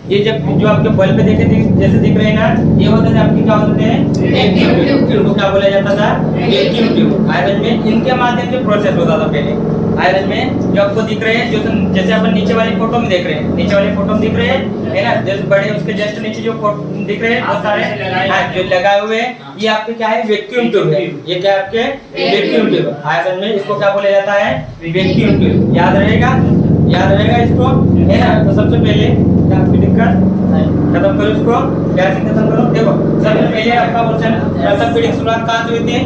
ये जब जो आपके बल्ब पे जैसे दिख रहे हैं ना, ये होते थे आपके क्या होते हैं, वैक्यूम ट्यूब। इनको क्या बोला जाता था, वैक्यूम ट्यूब। आयरन में इनके माध्यम से प्रोसेस होता था पहले। आयरन में जो आपको दिख रहे हैं, जो जैसे अपन नीचे वाली फोटो में देख रहे हैं, नीचे वाली फोटो में दिख रहे हैं है ना, जैसे बड़े उसके जस्ट नीचे जो दिख रहे हैं वो सारे जो लगाए हुए हैं, ये आपके क्या है, वैक्यूम ट्यूब है। ये क्या आपके वैक्यूम ट्यूब। आयरन में इसको क्या बोला जाता है, वैक्यूम ट्यूब। याद रहेगा, याद रहेगा इसको, है ना। तो सबसे पहले क्या आपकी दिक्कत खत्म करो इसको, कैसे खत्म करो। देखो सबसे पहले आपका क्वेश्चन, प्रथम पीढ़ी की शुरुआत कहाँ से हुई थी,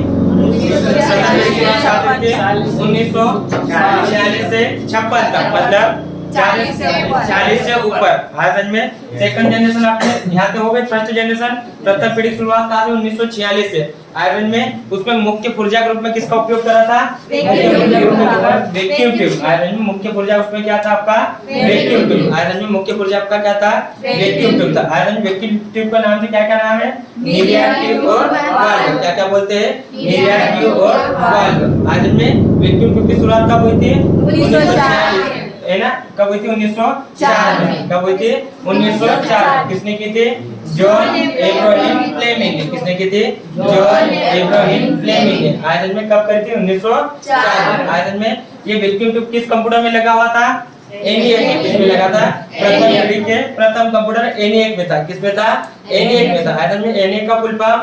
1946 से 56 तक, मतलब 40 से ऊपर। आयरन में सेकंड जनरेशन आपने यहाँ पे हो गए, फर्स्ट जनरेशन प्रथम पीढ़ी की शुरुआत कहाँ से, 1946 से। आयरन में उसमें मुख्य ऊर्जा के रूप में किसका उपयोग करा था, वैक्यूम ट्यूब। आयरन में मुख्य ऊर्जा उसमें क्या था आपका, वैक्यूम ट्यूब। आयरन में मुख्य ऊर्जा आपका क्या था, वैक्यूम ट्यूब था। आयरन वैक्यूम ट्यूब का नाम से क्या क्या नाम है, नीरियड ट्यूब और वाल्व। क्या क्या बोलते हैं, नीरियड ट्यूब और वाल्व। आयरन में वैक्यूम ट्यूब की शुरुआत कब हुई थी, 1946 है ना। कब हुई थी, 1904 में। कब हुई थी, 1904। किसने की थी, जॉन एब्राहम फ्लेमिंग ने। किसने की थी, जॉन एब्राहम फ्लेमिंग ने। आयरन में कब करी थी, 1904। आयरन में ये वैक्यूम ट्यूब किस कंप्यूटर में लगा हुआ था, ENIAC में। किसमें लगा था, प्रथम पीढ़ी के प्रथम कंप्यूटर ENIAC में था। किसमें था, ENIAC में था। आयरन में ENIAC का फुल फॉर्म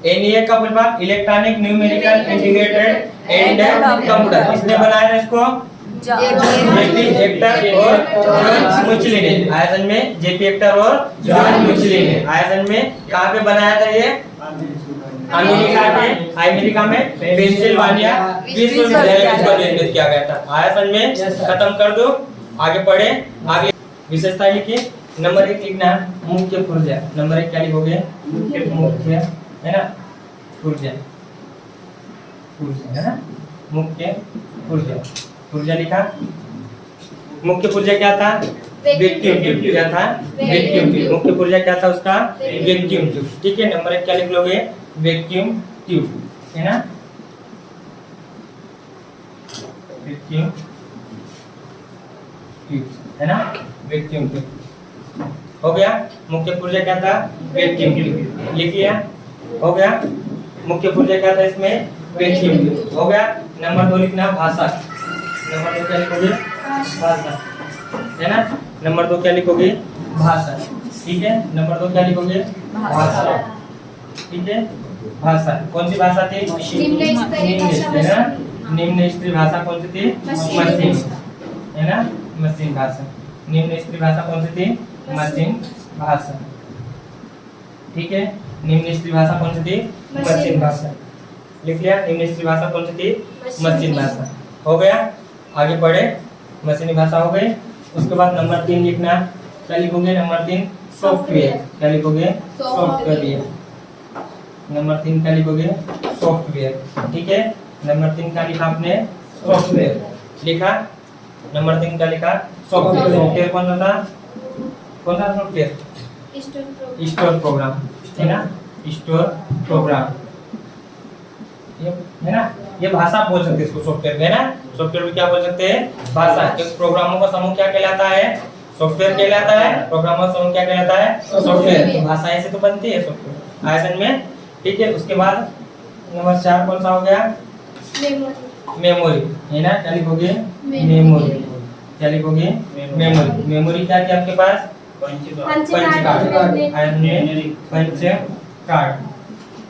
ENIAC का full form electronic numerical integrated and computer. किसने बनाया है इसको, जेपी एक्टर और जॉन मुचली ने। आयरन में जेपी एक्टर और जॉन मुचली ने। आयरन में कहाँ पे बनाया था ये, अमेरिका में पेंसिल्वानिया विश्वविद्यालय में इसको निर्मित किया गया था। आयरन में खत्म कर दो, आगे पढ़े। आगे विशेषता लिखिए। नंबर 1 लिखना मुख्य ऊर्जा। नंबर 1 क्या लिखोगे, मुख्य है ना, ऊर्जा, है ना, मुख्य ऊर्जा। ऊर्जा लिखा। मुख्य ऊर्जा क्या था, वैक्यूम ट्यूब। क्या था, वैक्यूम ट्यूब। मुख्य ऊर्जा क्या था उसका, वैक्यूम ट्यूब। ठीक है, नंबर 1 क्या लिख लोगे, वैक्यूम ट्यूब, है ना, वैक्यूम ट्यूब, है ना, वैक्यूम ट्यूब। हो गया। मुख्य ऊर्जा क्या था, वैक्यूम ट्यूब। लिख लिया, हो गया। मुख्य ऊर्जा क्या था इसमें, वैक्यूम ट्यूब। हो गया। नंबर 2 लिखना भाषा। नंबर 2 क्या लिखोगे, भाषा, है ना। नंबर 2 क्या लिखोगे, भाषा। ठीक है, नंबर 2 क्या लिखोगे, भाषा। ठीक है, भाषा। कौन सी भाषा थी, है ना। निम्न स्तरीय भाषा कौन सी थी, मशीन, है ना, मशीन भाषा। निम्न स्तरीय भाषा कौन सी थी, मशीन भाषा। ठीक है, निम्न स्तरीय भाषा कौन सी थी, मशीन भाषा। लिख लिया, निम्न स्तरीय भाषा कौन सी थी, मशीन भाषा। हो गया। आगे बढ़े, मशीनी भाषा हो गई। उसके बाद नंबर 3 लिखना। क्या लिखोगे, नंबर 3 सॉफ्टवेयर। क्या लिखोगे, सॉफ्टवेयर। नंबर 3 क्या लिखोगे, सॉफ्टवेयर। ठीक है, नंबर 3 क्या लिखा आपने, सॉफ्टवेयर लिखा। नंबर 3 क्या लिखा, सॉफ्टवेयर। सॉफ्टवेयर कौन सा था, कौन सा सॉफ्टवेयर, स्टोर प्रोग्राम, है ना, स्टोर प्रोग्राम। ये है ना, ये भाषा बोल सकते हैं इसको, सॉफ्टवेयर है ना। सॉफ्टवेयर में क्या बोल सकते हैं, भाषा। प्रोग्रामों का समूह क्या कहलाता है, सॉफ्टवेयर कहलाता है। प्रोग्रामर समूह क्या कहलाता है, सॉफ्टवेयर। तो भाषा ऐसे तो बनती है सॉफ्टवेयर आयरन में। ठीक है, उसके बाद नंबर 4 कौन सा हो गया, मेमोरी, है ना। क्या लिखोगे, मेमोरी। क्या लिखोगे, मेमोरी। मेमोरी क्या थी आपके पास, पंच कार्ड। आयरन में पंच कार्ड।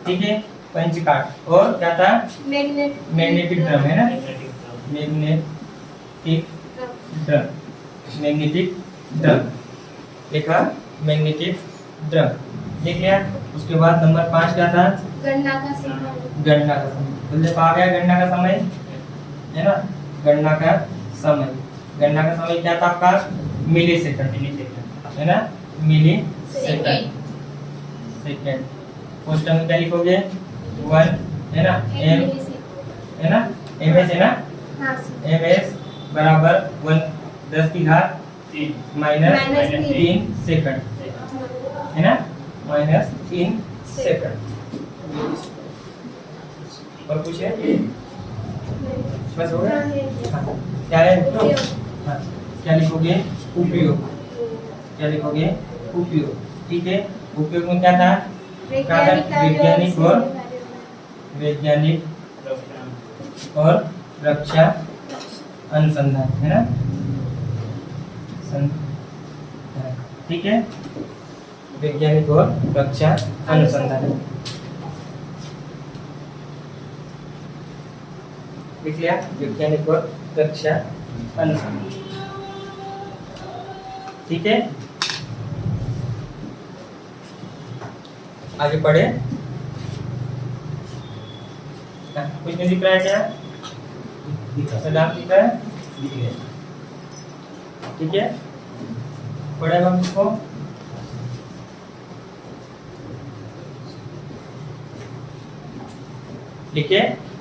ठीक है, पंच कार्ड। और क्या था, मैग्नेटिक ड्रम, है ना, मैग्नेटिक ड्रम। मैग्नेटिक ड्रम लिखा, मैग्नेटिक ड्रम लिख लिया। उसके बाद नंबर 5 क्या था, गणना का समय। गणना का समय। तो जब आ गया गणना का समय, है ना, गणना का समय। गणना का समय क्या था आपका, मिली सेकंड, है ना, मिली सेकंड। क्वेश्चन में क्या लिखोगे, 1, है ना, एम, है ना, ms, है ना, ms बराबर 10 की घात -3 सेकंड, है ना, -3 सेकंड। और पूछे बस हो गया। हाँ, क्या है हाँ, क्या लिखोगे उपयोग, क्या लिखोगे उपयोग, ठीक है। उपयोग में क्या था, वैज्ञानिक और रक्षा अनुसंधान, है ना, ठीक है, वैज्ञानिक और रक्षा अनुसंधान लिख लिया, वैज्ञानिक और रक्षा अनुसंधान, ठीक है। आगे पढ़े, कुछ नहीं दिख रहा है क्या, सलाम दिख रहा है, ठीक है, पढ़ेगा उसको। लिखिए।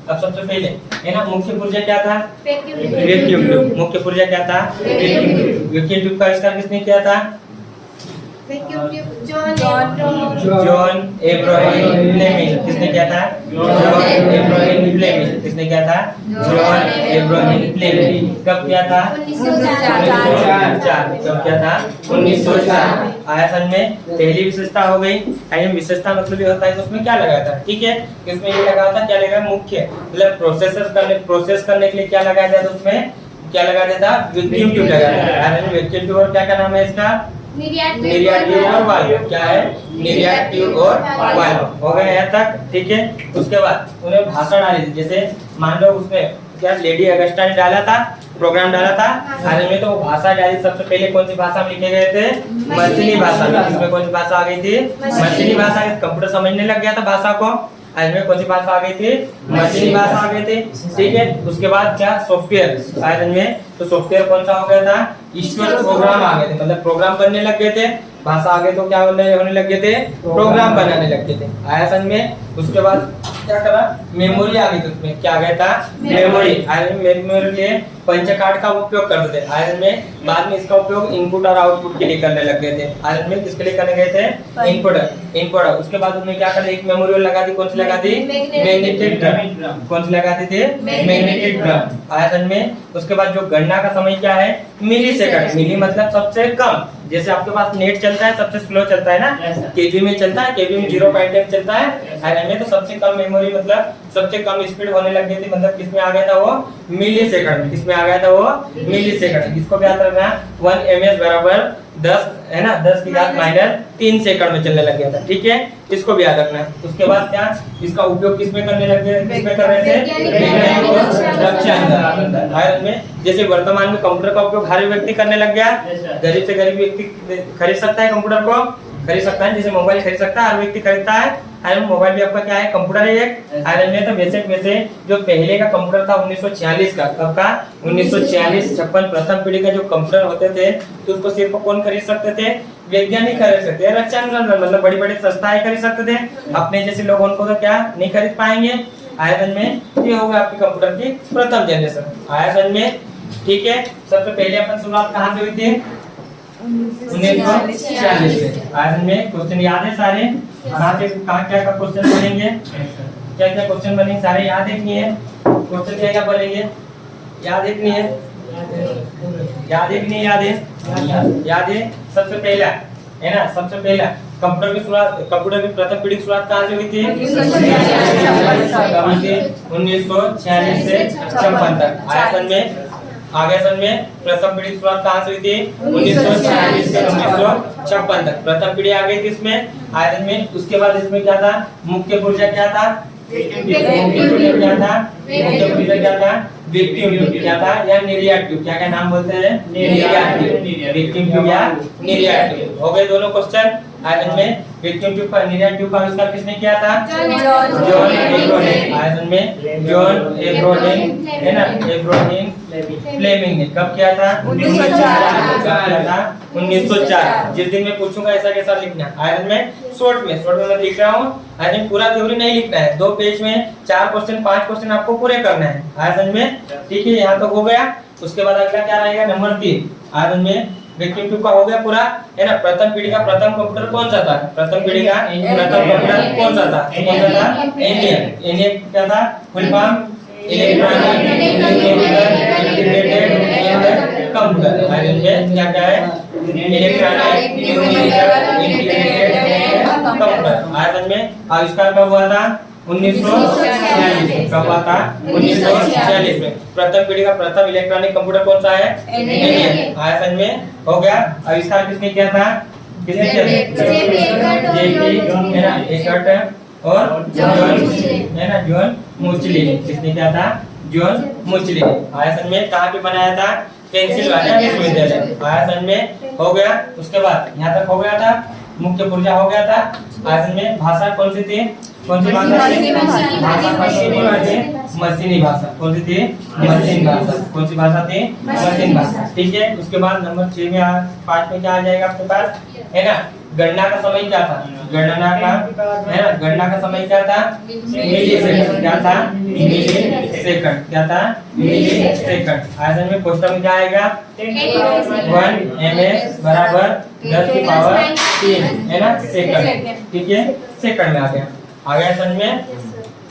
अब सबसे पहले है ना, मुख्य पुर्जा क्या था, वैक्यूम ट्यूब। मुख्य पुर्जा क्या था, वैक्यूम ट्यूब। वैक्यूम ट्यूब का आविष्कार किसने किया था, जॉन एब्राहम फ्लेमिंग। किसने किया था, जॉन एब्राहम फ्लेमिंग। किसने किया था, जॉन एब्राहम फ्लेमिंग। कब किया था, 1904। कब किया था, 1904। आया सन में पहली विशेषता हो गई। विशेषता मतलब ये होता है कि उसमें क्या लगाया था, ठीक है, इसमें ये लगा था, क्या लगा, मुख्य मतलब प्रोसेस करने के लिए क्या लगाया था, तो उसमें क्या लगाया था, वैक्यूम ट्यूब लगाया था। वैक्यूम ट्यूब और क्या का नाम है इसका, निर्यात ट्यूब और वाल्व। क्या है, निर्यात ट्यूब और वाल्व। हो गया यहाँ तक, ठीक है। उसके बाद उन्हें भाषा डाली थी, जैसे मान लो उसमें क्या लेडी अगस्टा ने डाला था, प्रोग्राम डाला था आने में, तो वो भाषा डाली। सबसे पहले कौन सी भाषा में लिखे गए थे, मशीनी भाषा में। इसमें कौन सी भाषा आ गई थी, मशीनी भाषा। कंप्यूटर समझने लग गया था भाषा को। आज में कौन सी भाषा आ गई थी, मशीनी भाषा आ गई थी, ठीक है। उसके बाद क्या, सॉफ्टवेयर आज में, तो सॉफ्टवेयर कौन सा हो गया था, ईश्वर प्रोग्राम आ गए थे, मतलब प्रोग्राम बनने लग गए थे। भाषा आ गए तो क्या होने लग गए थे, प्रोग्राम बनाने लग गए थे आया सन में। उसके बाद क्या करा, मेमोरी आ गई थी, उसमें क्या आ गया था, मेमोरी। मेमोरी के पंच कार्ड का उपयोग करते थे आयरन में। बाद में इसका उपयोग इनपुट और आउटपुट के लिए करने लग गए थे आयरन में। किसके लिए करने गए थे, इनपुट। उसके बाद उन्होंने क्या करा, एक मेमोरी लगा दी, कौन सी लगा दी, मैग्नेटिक ड्रम। कौन सी लगा दी थी, मैग्नेटिक ड्रम आयरन में। उसके बाद जो गणना का समय क्या है, मिली सेकंड। मिली मतलब सबसे कम, जैसे आपके पास नेट चलता है सबसे स्लो चलता है ना, केबी में चलता है, केबी में 0.8 चलता है आयरन में। तो सबसे कम मेमोरी मतलब सबसे कम स्पीड होने लग गई थी, मतलब किसमें आ गया था वो, मिली सेकंड। किसमें आ गया था वो, मिली सेकंड। इसको क्या करना, 1 ms बराबर 10 है ना, 10 की घात -3 सेकंड में चलने लग गया था, ठीक है। इसको भी याद रखना है। उसके बाद क्या, इसका उपयोग किसमें करने लग गए, किसमें कर रहे थे, रक्षा अनुसंधान में। जैसे वर्तमान में कंप्यूटर का उपयोग हर व्यक्ति करने लग गया। गरीब से गरीब व्यक्ति खरीद सकता है कंप्यूटर को, खरीद सकता है, जैसे मोबाइल खरीद सकता है, हर व्यक्ति खरीदता है। आयरन मोबाइल भी आपका क्या है, कंप्यूटर है एक आयरन में। तो वैसे जो पहले का कंप्यूटर था 1946 का, कब का, 1946-56 प्रथम पीढ़ी का जो कंप्यूटर होते थे, तो उसको सिर्फ कौन खरीद सकते थे, वैज्ञानिक खरीद सकते हैं, रक्षा अनुसंधान मतलब बड़ी बड़ी संस्थाएं खरीद सकते थे। अपने जैसे लोगों को तो क्या नहीं खरीद पाएंगे आयरन में। ये होगा आपके कंप्यूटर की प्रथम जनरेशन आयरन में, ठीक है। सबसे पहले अपन शुरुआत कहाँ से हुई थी, 1946 से आयरन में। क्वेश्चन याद है सारे, कहाँ क्या क्वेश्चन बनेंगे, क्या क्या क्वेश्चन बनेंगे सारे याद है कि नहीं है, क्वेश्चन क्या क्या बनेंगे याद है कि नहीं है, याद है कि नहीं, याद है। सबसे पहला है ना, सबसे पहला कंप्यूटर की शुरुआत, कंप्यूटर की प्रथम पीढ़ी की शुरुआत कहाँ से हुई थी, 1946 से 56 तक आया सन में। आगे सन में प्रथम पीढ़ी की शुरुआत कहाँ से हुई थी, 1946 से 1956 तक प्रथम पीढ़ी आ गई थी इसमें आयरन में। उसके बाद इसमें क्या था, मुख्य पुर्जा क्या था, मुख्य पुर्जा क्या था, वैक्यूम ट्यूब क्या था, या निर्यात ट्यूब, क्या क्या नाम बोलते हैं, निर्यात ट्यूब, वैक्यूम ट्यूब या निर्यात ट्यूब। हो गए दोनों क्वेश्चन आयरन में। वैक्यूम ट्यूब का, निर्यात ट्यूब का आविष्कार किसने किया था, जॉन एब्राहम आयरन में, जॉन एब्राहम है ना, एब्राहम फ्लेमिंग ने कब किया था, 1904। जिस दिन मैं पूछूंगा ऐसा कैसा लिखना आयरन में, शॉर्ट में मैं लिख रहा हूँ आयरन, पूरा थ्योरी नहीं लिखना है। 2 पेज में 4 क्वेश्चन 5 क्वेश्चन आपको पूरे करना है आयरन में, ठीक है। यहाँ तक हो गया। उसके बाद अगला क्या रहेगा, नंबर 3 आयरन में वैक्यूम ट्यूब का हो गया पूरा है ना। प्रथम पीढ़ी का प्रथम कंप्यूटर कौन सा था, प्रथम पीढ़ी का प्रथम कंप्यूटर कौन सा था, एनियन क्या था, full form electronic integrated and computer. Iron में क्या क्या है? Electronic integrated and computer. Iron में आविष्कार कब हुआ था? 1946। कब हुआ था? 1946 में। प्रथम पीढ़ी का प्रथम इलेक्ट्रॉनिक कंप्यूटर कौन सा है? एनईएल। आयरन में हो गया। आविष्कार किसने किया था? किसने किया? जेपी एकर्ट और जॉन मुर्चिली। किसने किया था? जॉन मुर्चिली। आयरन में कहाँ पे बनाया था? पेंसिल्वेनिया विश्वविद्यालय। आयरन में हो गया। उसके बाद यहाँ तक हो गया था। मुख्य पुर्जा हो गया था। आयरन में भाषा कौन सी थी? कौन सी भाषा थी? मशीनी भाषा। कौन सी थी? मशीन भाषा। कौन सी भाषा थी? मशीन भाषा। ठीक है। उसके बाद नंबर 6 में 5 में क्या आ जाएगा आपके पास? है ना, गणना का समय क्या था? गणना का है ना, गणना का समय क्या था? मिली सेकंड। क्या था? मिली सेकंड। क्या था? मिली सेकंड। आयरन में क्वेश्चन में क्या आएगा? 1 ms बराबर 10 की पावर 3 है ना, सेकंड। ठीक है, सेकंड में आ गया। आ गया समझ में?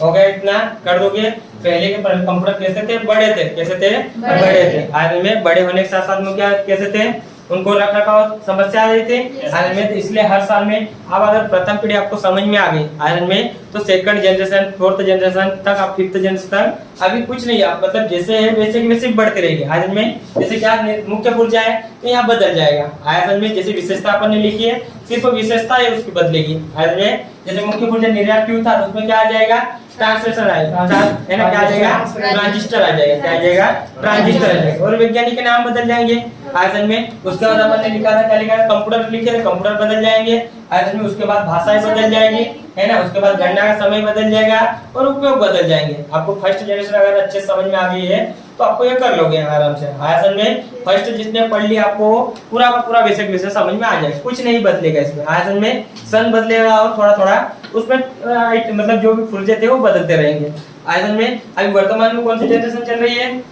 हो गया। इतना कर दोगे। पहले के कंप्यूटर कैसे थे? बड़े थे। कैसे थे? बड़े थे। आयरन में बड़े होने के साथ साथ में क्या कैसे थे? उनको रख रखाव समस्या आ रही थी आयरन में। तो इसलिए हर साल में अब अगर प्रथम पीढ़ी आपको समझ में आ गई आयरन में, तो सेकंड जनरेशन, फोर्थ जनरेशन तक, आप फिफ्थ जनरेशन तक अभी कुछ नहीं है, मतलब जैसे है वैसे की वैसे बढ़ते रहेगी। आयरन में जैसे क्या मुख्य पुर्जा है तो यहाँ बदल जाएगा। आयरन में जैसे विशेषता अपन ने लिखी है, सिर्फ विशेषता है उसकी बदलेगी। आयरन में जैसे मुख्य पुर्जा निर्यात था, उसमें क्या आ जाएगा? ट्रांसलेशन आएगा, है ना, क्या आ जाएगा? ट्रांजिस्टर आ जाएगा। क्या आ जाएगा? ट्रांजिस्टर आ जाएगा। और वैज्ञानिक के नाम बदल जाएंगे आयरन में। उसके बाद अपन ने लिखा था, क्या लिखा था? कंप्यूटर लिखे थे, कंप्यूटर बदल जाएंगे आयरन में। उसके बाद भाषाएं बदल जाएंगी, है ना। उसके बाद गणना का समय बदल जाएगा और उपयोग बदल जाएंगे। आपको फर्स्ट जनरेशन अगर अच्छे समझ में आ गई है तो आपको ये कर लोगे आराम से। आयरन में फर्स्ट जिसने पढ़ लिया आपको पूरा का पूरा बेसिक विषय समझ में आ जाएगा, कुछ नहीं बदलेगा इसमें। आयरन में सन बदलेगा और थोड़ा थोड़ा उसमें मतलब जो भी पुर्जे थे वो बदलते रहेंगे। आयरन में अभी वर्तमान में कौन सी जनरेशन चल रही है?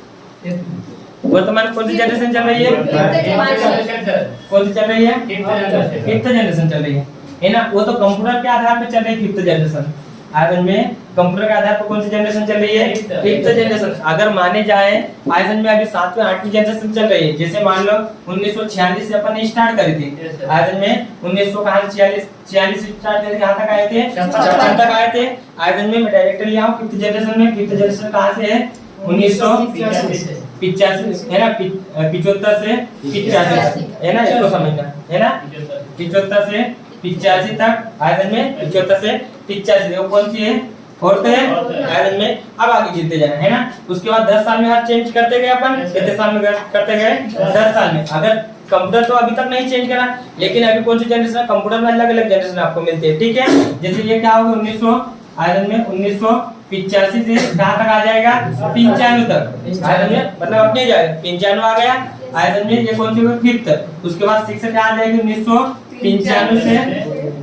वर्तमान कौन सी जनरेशन चल रही है? कौन सी चल रही है? फिफ्थ जनरेशन चल रही है ना। वो तो कंप्यूटर के आधार पे चल रही है फिफ्थ जनरेशन। आयरन में कंप्यूटर के आधार पर कौन सी जनरेशन चल रही है? Fifth generation. अगर माने जाए आयरन में अभी 7वीं 8वीं जनरेशन चल रही है। जैसे मान लो 1946 से अपन ने स्टार्ट करी थी आयरन में। 1946 स्टार्ट करके कहां तक आए थे? 56 तक आए थे। आयरन में मैं डायरेक्टली आऊं फिफ्थ जनरेशन में। फिफ्थ जनरेशन कहां से है? 1985 है ना, 75 से 85 है ना, इसको समझना है ना। 75 से 85 तक आयरन में, 75 से 85 वो कौन सी है? फोर्थ है आयरन में। अब आगे गिनते जाना है ना। उसके बाद 10 साल में हर चेंज करते गए अपन। कितने साल में करते गए? 10 साल में। अगर कंप्यूटर तो अभी तक नहीं चेंज करा, लेकिन अभी कौन सी जनरेशन? कंप्यूटर में अलग अलग जनरेशन आपको मिलती है। ठीक है, जैसे ये क्या होगा? 1900 आयरन में 1985 से कहां तक आ जाएगा? 95 तक आयरन में, मतलब अपने जाएगा 95 आ गया आयरन में। ये कौन सी होगी? फिफ्थ। उसके बाद 6 से क्या आ जाएगी? 1995 से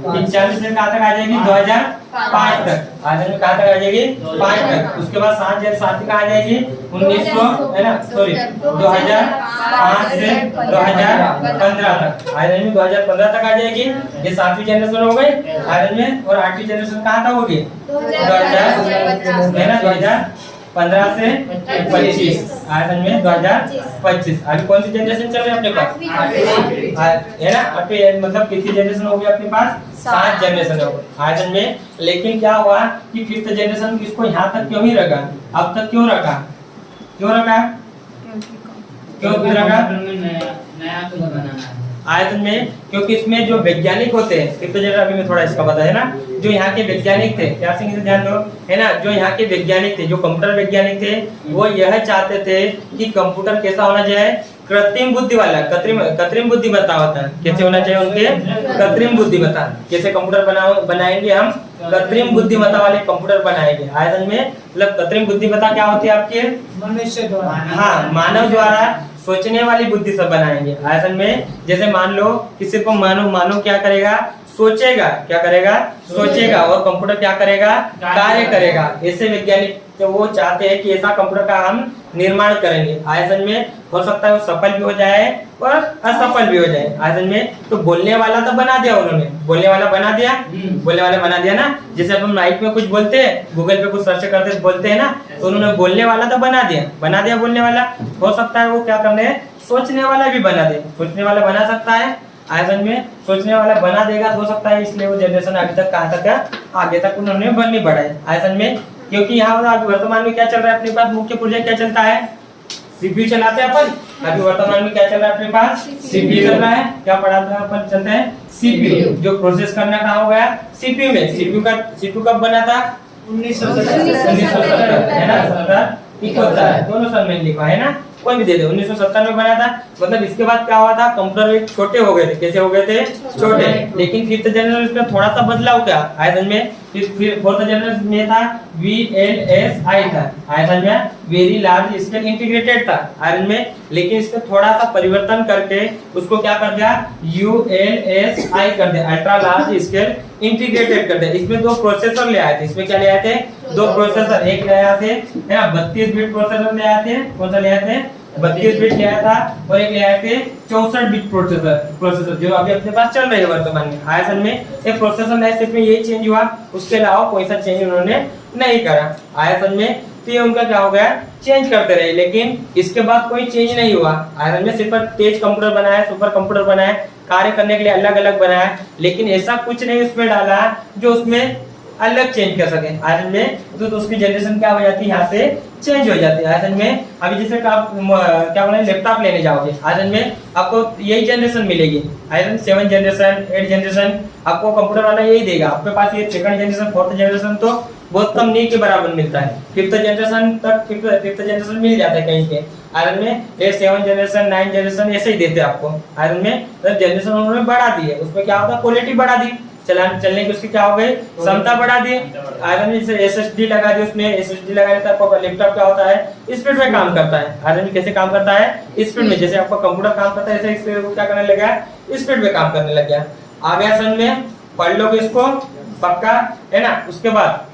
95 से कहां तक आ जाएगी? 2005 तक आयरन में। कहां तक आ जाएगी? 5 तक। उसके बाद 7 कहां आ जाएगी? 1900 है ना, सॉरी 2005 से 2015 तक आयरन में। 2015 तक आ जाएगी। ये 7वीं जनरेशन हो गई आयरन में। और 8वीं जनरेशन कहां तक होगी? 2000 है ना, 2015 से 25 आयरन में 2025। अभी कौन सी जनरेशन चल रही है अपने पास? है ना, अभी मतलब कितनी जनरेशन होगी अपने पास? 7 जनरेशन हो गई आयरन में। लेकिन क्या हुआ कि फिफ्थ जनरेशन इसको यहाँ तक क्यों ही रखा? अब तक क्यों रखा? क्यों रखा? क्यों रखा? नया कुछ बनाना है आयरन में, क्योंकि इसमें जो वैज्ञानिक होते हैं, फिफ्थ जनरेशन अभी में थोड़ा इसका पता है ना, जो यहाँ के वैज्ञानिक थे, क्या सिंह से ध्यान दो, है ना, जो यहाँ के वैज्ञानिक थे, जो कंप्यूटर वैज्ञानिक थे, वो यह चाहते थे कि कंप्यूटर कैसा होना चाहिए? कृत्रिम बुद्धि वाला, कृत्रिम बुद्धिमत्ता होता है। कैसे होना चाहिए उनके? कृत्रिम बुद्धिमत्ता। कैसे कंप्यूटर बनाएंगे हम? कृत्रिम बुद्धिमत्ता वाले कंप्यूटर बनाएंगे आयरन में। मतलब कृत्रिम बुद्धिमत्ता क्या होती है आपकी? मनुष्य द्वारा, हाँ, मानव द्वारा सोचने वाली बुद्धि से बनाएंगे आयरन में। जैसे मान लो कि सिर्फ मानव क्या करेगा? सोचेगा। क्या करेगा? सोचेगा। और कंप्यूटर क्या करेगा? कार्य करेगा। ऐसे वैज्ञानिक तो वो चाहते हैं कि ऐसा कंप्यूटर का हम निर्माण करेंगे आयरन में। हो सकता है वो सफल भी हो जाए और असफल भी हो जाए आयरन में। तो बोलने वाला तो बना दिया उन्होंने, बोलने वाला बना दिया, बोलने वाला बना दिया ना। जैसे अपन माइक में कुछ बोलते हैं, गूगल पे कुछ सर्च करते बोलते हैं ना, तो उन्होंने बोलने वाला तो बना दिया बोलने वाला। हो सकता है वो क्या करने सोचने वाला भी बना दे, सोचने वाला बना सकता है आयतन में, सोचने वाला बना देगा तो हो सकता है इसलिए वो जनरेशन अभी तक कहाँ तक है, आगे तक उन्होंने नहीं बढ़ाई आयतन में। क्योंकि यहाँ अभी वर्तमान में क्या चल रहा है अपने पास, मुख्य पुर्जा क्या चलता है, सीपीयू चलाते हैं अपन। अभी वर्तमान में क्या चल रहा है अपने पास, सीपीयू चल रहा है। क्या पढ़ाते हैं अपन, चलते हैं सीपीयू, जो प्रोसेस करना कहाँ हो गया, सीपीयू में। सीपीयू कब बना था, 1970 है ना, 70 दोनों साल में लिखा है ना, कोई भी दे दे, 1970 में बना था। मतलब इसके बाद क्या हुआ था, कंप्यूटर एक छोटे हो गए थे। कैसे हो गए थे, छोटे। लेकिन फिफ्थ जनरेशन में थोड़ा सा बदलाव क्या आयतन में, फिर फोर्थ जनरेशन में था VLSI था आयतन में, वेरी लार्ज स्केल इंटीग्रेटेड था आयरन में। लेकिन इसमें थोड़ा सा परिवर्तन करके उसको क्या कर दिया, ULSI कर दिया, अल्ट्रा लार्ज स्केल इंटीग्रेटेड कर दिया। इसमें दो प्रोसेसर ले आए थे, इसमें क्या ले आए थे, दो प्रोसेसर, एक ले आए थे है ना 32 बिट प्रोसेसर ले आए थे। कौन सा ले आए थे, 32 बिट ले आया था, और एक ले आए थे 64 बिट प्रोसेसर जो अभी अपने पास चल रहे हैं वर्तमान में आयतन में। एक प्रोसेसर नए सिर्फ में यही चेंज हुआ, उसके अलावा कोई सा चेंज उन्होंने नहीं करा आयतन में। तो ये उनका क्या हो गया, चेंज करते रहे, लेकिन इसके बाद कोई चेंज नहीं हुआ आयतन में। सिर्फ तेज कंप्यूटर बनाया, सुपर कंप्यूटर बनाया, कार्य करने के लिए अलग अलग बनाया, लेकिन ऐसा कुछ नहीं उसमें डाला जो उसमें अलग चेंज कर सके आयरन में। तो उसकी जनरेशन क्या हो जाती है, यहाँ से चेंज हो जाती है आयरन में। अभी जैसे आप क्या बोले लैपटॉप लेने जाओगे आयरन में, आपको यही जनरेशन मिलेगी आयरन, 7 जनरेशन 8 जनरेशन आपको कंप्यूटर वाला यही देगा। आपके पास ये सेकंड जनरेशन फोर्थ जनरेशन तो बहुत कम नहीं के बराबर मिलता है। फिफ्थ जनरेशन तक फिफ्थ जनरेशन मिल जाता है कहीं पे आयरन में। ये 7 जनरेशन 9 जनरेशन ऐसे ही देते हैं आपको आयरन में। तो जनरेशन उन्होंने बढ़ा दी है, उसमें क्या होता है, क्वालिटी बढ़ा दी, चलने की उसकी क्या हो गई, क्षमता बढ़ा दी आयरन में। जैसे SSD लगा दी, उसमें SSD लगाने से आपका लैपटॉप क्या होता है, स्पीड में काम करता है आयरन में। कैसे काम करता है, स्पीड में। जैसे आपका कंप्यूटर काम करता है, ऐसे क्या करने लगा, स्पीड में काम करने लग गया। आ गया समझ में, पढ़ लोगे इसको पक्का है ना। उसके बाद